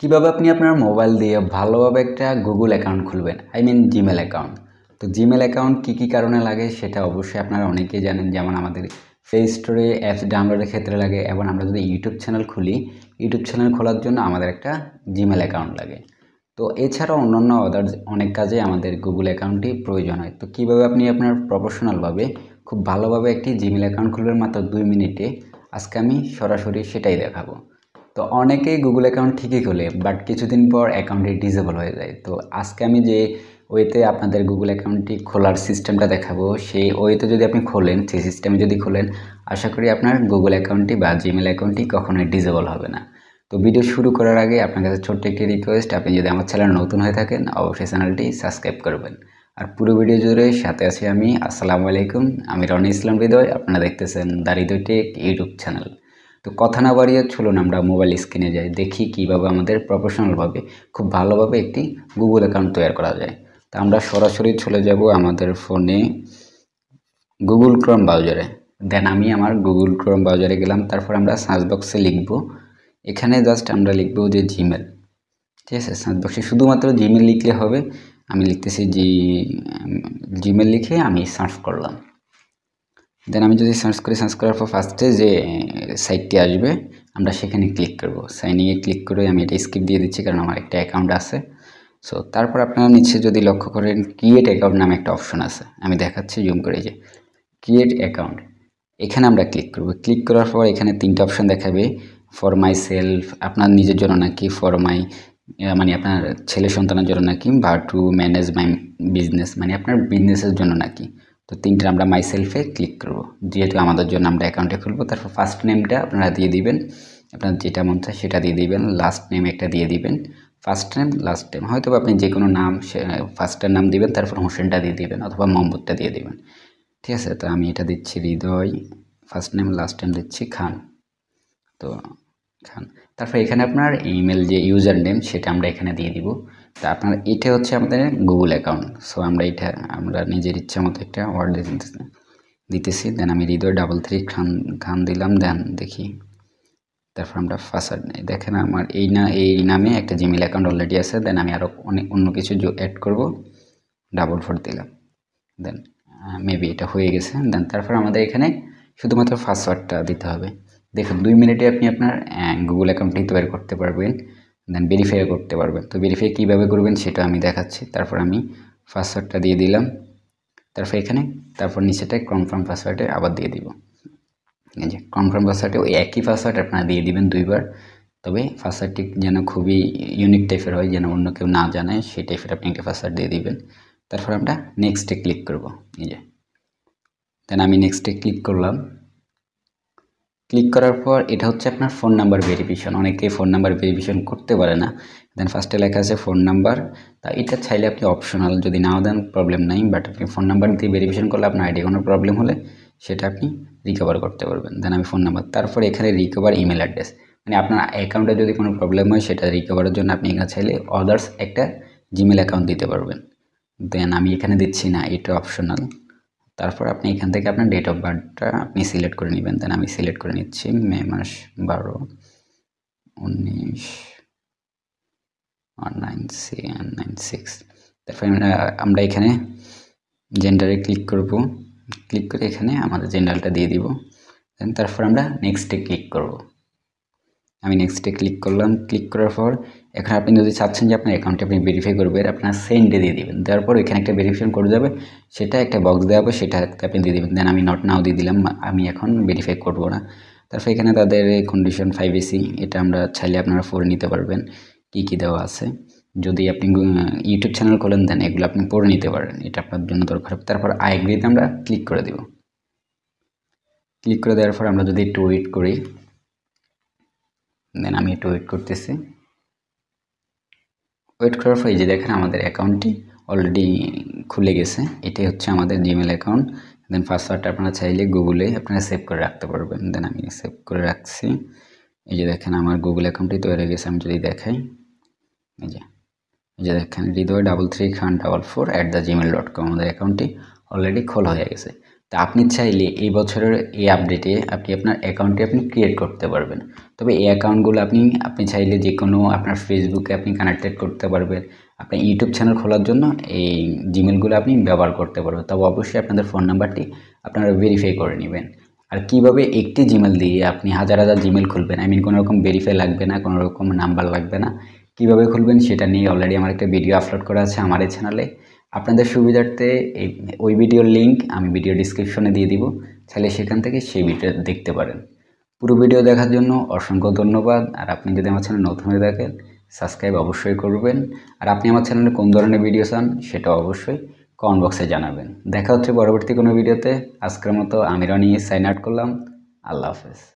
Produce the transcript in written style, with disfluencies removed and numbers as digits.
কিভাবে আপনি আপনার মোবাইল দিয়ে ভালোভাবে একটা গুগল অ্যাকাউন্ট খুলবেন, আই মিন জিমেল অ্যাকাউন্ট। তো জিমেল অ্যাকাউন্ট কী কী কারণে লাগে সেটা অবশ্যই আপনারা অনেকেই জানেন। যেমন আমাদের প্লে স্টোরে অ্যাপস ডাউনলোডের ক্ষেত্রে লাগে, এবং আমরা যদি ইউটিউব চ্যানেল খুলি, ইউটিউব চ্যানেল খোলার জন্য আমাদের একটা জিমেল অ্যাকাউন্ট লাগে। তো এছাড়াও অন্যান্য অনেক কাজে আমাদের গুগল অ্যাকাউন্টটি প্রয়োজন হয়। তো কীভাবে আপনি আপনার প্রফেশনালভাবে খুব ভালোভাবে একটি জিমেল অ্যাকাউন্ট খুলবেন মাত্র 2 মিনিটে, আজকে আমি সরাসরি সেটাই দেখাবো। তো অনেকেই গুগল অ্যাকাউন্ট ঠিকই খোলে, বাট কিছুদিন পর অ্যাকাউন্টটি ডিসেবল হয়ে যায়। তো আজকে আমি যে ওয়েতে আপনাদের গুগল অ্যাকাউন্টটি খোলার সিস্টেমটা দেখাবো, সেই ওয়েতে যদি আপনি খোলেন, সেই সিস্টেমে যদি খোলেন, আশা করি আপনার গুগল অ্যাকাউন্টটি বা জিমেল অ্যাকাউন্টটি কখনোই ডিসেবল হবে না। তো ভিডিও শুরু করার আগে আপনার কাছে ছোট্ট একটি রিকোয়েস্ট, আপনি যদি আমার চ্যানেল নতুন হয়ে থাকেন অবশ্যই চ্যানেলটি সাবস্ক্রাইব করবেন। আর পুরো ভিডিও জুড়ে সাথে আছি আমি। আসসালামু আলাইকুম, আমি রনি ইসলাম হৃদয়। আপনারা দেখতেছেন the Hriday tech YouTube channel. তো কথা না বাড়িয়ে চলুন আমরা মোবাইল স্ক্রিনে যাই, দেখি কীভাবে আমাদের প্রফেশনালভাবে খুব ভালোভাবে একটি গুগল অ্যাকাউন্ট তৈরি করা যায়। তা আমরা সরাসরি চলে যাব আমাদের ফোনে গুগল ক্রোম ব্রাউজারে। দেন আমি আমার গুগল ক্রোম ব্রাউজারে গেলাম। তারপর আমরা সার্চ বক্সে লিখব, এখানে জাস্ট আমরা লিখব যে জিমেল। ঠিক আছে, সার্চ বক্সে শুধুমাত্র জিমেল লিখলে হবে। আমি লিখতেছি জিমেল লিখে আমি সার্চ করলাম। দেন আমি যদি সার্চ করার পর ফার্স্টে যে সাইটটি আসবে আমরা সেখানে ক্লিক করব। সাইনিংয়ে ক্লিক করে আমি এটা স্কিপ দিয়ে দিচ্ছি, কারণ আমার একটা অ্যাকাউন্ট আছে। সো তারপর আপনারা নিচে যদি লক্ষ্য করেন, ক্রিয়েট অ্যাকাউন্ট নামে একটা অপশন আছে, আমি দেখাচ্ছি জুম করে, যে ক্রিয়েট অ্যাকাউন্ট, এখানে আমরা ক্লিক করব। ক্লিক করার পর এখানে 3টা অপশন দেখাবে, ফর মাই সেলফ, আপনার নিজের জন্য নাকি, ফর মাই মানে আপনার ছেলে সন্তানের জন্য নাকি, বা টু ম্যানেজ মাই বিজনেস, মানে আপনার বিজনেসের জন্য নাকি। তো 3টা আমরা মাই সেলফে ক্লিক করব, যেহেতু আমাদের জন্য আমরা অ্যাকাউন্টে খুলবো। তারপর ফার্স্ট নেমটা আপনারা দিয়ে দিবেন, আপনার যেটা মন চায় সেটা দিয়ে দিবেন। লাস্ট নেম একটা দিয়ে দিবেন, ফার্স্ট নেম লাস্ট নেম, হয়তো আপনি যে কোনো নাম ফার্স্টের নাম দিবেন, তারপর হোসেনটা দিয়ে দিবেন অথবা মোহাম্মদটা দিয়ে দিবেন। ঠিক আছে, তো আমি এটা দিচ্ছি হৃদয়, ফার্স্ট নেম লাস্ট নেম দিচ্ছি খান। তো খান, তারপর এখানে আপনার ইমেল যে ইউজার নেম সেটা আমরা এখানে দিয়ে দিব। তা আপনার এটা হচ্ছে আমাদের গুগল অ্যাকাউন্ট। সো আমরা নিজের ইচ্ছা মতো একটা ওয়ার্ড দিতেছি। দেন আমি হৃদয় 33 খান দিলাম। দেন দেখি, তারপর আমরা পাসওয়ার্ড নেই। দেখেন আমার এই নামে একটা জিমেল অ্যাকাউন্ট অলরেডি আছে। দেন আমি আরও অন্য কিছু অ্যাড করব, 4 দিলাম। দেন মেবি এটা হয়ে গেছে। দেন তারপর আমাদের এখানে শুধুমাত্র পাসওয়ার্ডটা দিতে হবে। দেখুন 2 মিনিটে আপনি আপনার গুগল অ্যাকাউন্টটি তৈরি করতে পারবেন, দেন ভেরিফাই করতে পারবেন। তো ভেরিফাই কীভাবে করবেন সেটা আমি দেখাচ্ছি। তারপর আমি পাসওয়ার্ডটা দিয়ে দিলাম। তারপর নিচেটায় কনফার্ম পাসওয়ার্ডে আবার দিয়ে দিব। এই যে কনফার্ম পাসওয়ার্ডে ওই একই পাসওয়ার্ড আপনারা দিয়ে দিবেন 2বার। তবে পাসওয়ার্ডটি যেন খুবই ইউনিক টাইপের হয়, যেন অন্য কেউ না জানে, সেই টাইপের আপনি একটা পাসওয়ার্ড দিয়ে দিবেন। তারপর আমরা নেক্সটে ক্লিক করব। এই যে দেন আমি নেক্সটে ক্লিক করলাম। ক্লিক করার পর এটা হচ্ছে আপনার ফোন নাম্বার ভেরিফিকেশন। অনেকে ফোন নাম্বার ভেরিফিকেশন করতে পারে না। দেন ফার্স্টে লেখা আছে ফোন নাম্বার। তা এটা চাইলে আপনি অপশনাল, যদি নাও দেন প্রবলেম নাই, বাট আপনি ফোন নাম্বার দিয়ে ভেরিফিকেশন করলে আপনার আইডি কোনো প্রবলেম হলে সেটা আপনি রিকভার করতে পারবেন। দেন আমি ফোন নাম্বার, তারপর এখানে রিকভার ইমেল অ্যাড্রেস, মানে আপনার অ্যাকাউন্টে যদি কোনো প্রবলেম হয় সেটা রিকভারের জন্য আপনি এখানে চাইলে আদার্স একটা জিমেল অ্যাকাউন্ট দিতে পারবেন। দেন আমি এখানে দিচ্ছি না, এটা অপশনাল। তারপর আপনি এখান থেকে আপনার ডেট অফ বার্থটা আপনি সিলেক্ট করে নেবেন। দেন আমি সিলেক্ট করে নিচ্ছি মে মাস 12 1996। তারপর আমরা এখানে জেন্ডারে ক্লিক করব। ক্লিক করে এখানে আমাদের জেন্ডারটা দিয়ে দিব। দেন তারপর আমরা নেক্সটে ক্লিক করব। আমি নেক্সটে ক্লিক করলাম। ক্লিক করার পর এখন আপনি যদি চাচ্ছেন যে আপনার অ্যাকাউন্টে আপনি ভেরিফাই করবেন, আপনার সেন্ডে দিয়ে দিবেন। দেওয়ার পর এখানে একটা ভেরিফিকেশন কোড যাবে, সেটা একটা বক্স দেওয়া হবে, সেটা আপনি দিয়ে দেবেন। দেন আমি নট নাও দিয়ে দিলাম, আমি এখন ভেরিফাই করব না। তারপর এখানে তাদের কন্ডিশন 5AC, এটা আমরা চাইলে আপনারা পড়ে নিতে পারবেন কী দেওয়া আছে। যদি আপনি ইউটিউব চ্যানেল খোলেন দেন এগুলো আপনি পড়ে নিতে পারেন, এটা আপনার জন্য দরকার। তারপর আই এগ্রিতে আমরা ক্লিক করে দেব। ক্লিক করে দেওয়ার পর আমরা যদি একটু ওয়েট করি, দেন আমি একটু ওয়েট করতেছি। ওয়েট করার পর এই যে দেখেন আমাদের অ্যাকাউন্টটি অলরেডি খুলে গেছে। এটাই হচ্ছে আমাদের জিমেল অ্যাকাউন্ট। দেন পাসওয়ার্ডটা আপনারা চাইলে গুগলে আপনারা সেভ করে রাখতে পারবেন। দেন আমি সেভ করে রাখছি। এই যে দেখেন আমার গুগল অ্যাকাউন্টটি তৈরি হয়ে গেছে। আমি যদি দেখাই, এই যে দেখেন হৃদয় 33 খান 44@gmail.com, আমাদের অ্যাকাউন্টটি অলরেডি খোলা হয়ে গেছে। তো আপনি চাইলে এই বছরের এই আপডেটে আপনি আপনার অ্যাকাউন্টটি আপনি ক্রিয়েট করতে পারবেন। তবে এই অ্যাকাউন্টগুলো আপনি চাইলে যেকোনো আপনার ফেসবুকে আপনি কানেক্টেড করতে পারবেন। আপনার ইউটিউব চ্যানেল খোলার জন্য এই জিমেলগুলো আপনি ব্যবহার করতে পারবেন। তবে অবশ্যই আপনাদের ফোন নাম্বারটি আপনারা ভেরিফাই করে নেবেন। আর কিভাবে একটি জিমেল দিয়ে আপনি হাজার হাজার জিমেল খুলবেন, কোনো রকম ভেরিফাই লাগবে না, কোনো রকম নাম্বার লাগবে না, কিভাবে খুলবেন সেটা নিয়ে অলরেডি আমার একটা ভিডিও আপলোড করা আছে আমার এই চ্যানেলে। আপনাদের সুবিধার্থে ওই ভিডিওর লিঙ্ক আমি ভিডিও ডিসক্রিপশনে দিয়ে দিব, চাইলে সেখান থেকে সেই ভিডিও দেখতে পারেন। পুরো ভিডিও দেখার জন্য অসংখ্য ধন্যবাদ। আর আপনি যদি আমার চ্যানেল নতুন হয়ে থাকেন, সাবস্ক্রাইব অবশ্যই করবেন। আর আপনি আমার চ্যানেলে কোন ধরনের ভিডিও চান সেটা অবশ্যই কমেন্ট বক্সে জানাবেন। দেখা হচ্ছে পরবর্তী কোনো ভিডিওতে। আজকের মতো আমি রনি সাইন আউট করলাম। আল্লাহ হাফেজ।